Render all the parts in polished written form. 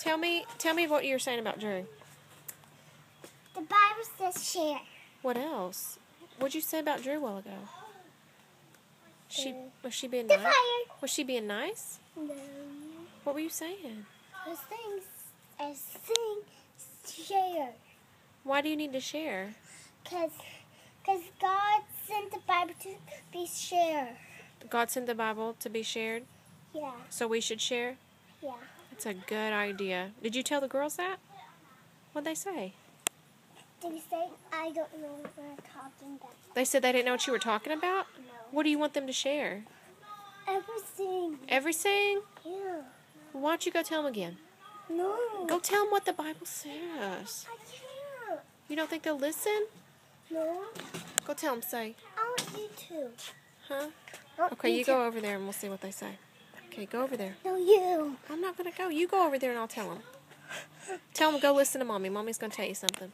Tell me what you're saying about Drew. The Bible says share. What else? What'd you say about Drew a while ago? Was she being The nice? fire. Was she being nice? No. What were you saying? I sing share. Why do you need to share? Because God sent the Bible to be shared. God sent the Bible to be shared, Yeah. so we should share? Yeah. That's a good idea. Did you tell the girls that? What'd they say? Did you say I don't know what we're talking about? They said they didn't know what you were talking about? No. What do you want them to share? Everything. Everything? Yeah. Why don't you go tell them again? No. Go tell them what the Bible says. I can't. You don't think they'll listen? No. Go tell them, say. I want you to. Huh? I want Okay, you to. go over there and we'll see what they say. Okay, go over there. No, you. I'm not going to go. You go over there and I'll tell them. Tell them, go listen to Mommy. Mommy's going to tell you something.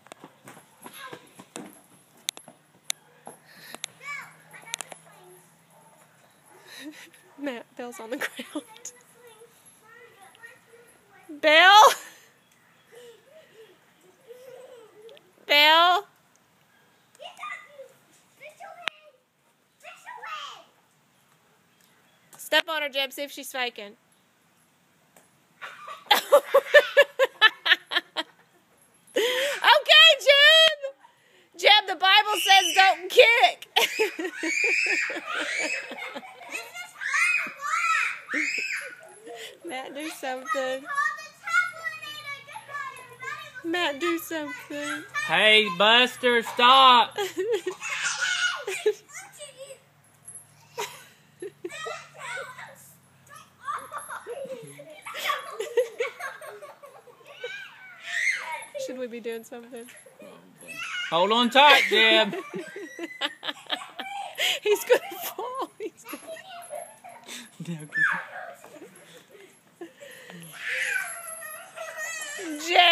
Matt, Belle's on the ground. Belle? Belle? Step on her, Jeb, see if she's faking. Okay, Jeb! Jeb, the Bible says don't kick. Matt, do something. Matt, do something. Hey, Buster, stop! Should we be doing something? Hold on tight, Jeb. He's going to fall. He's gonna... Jeb!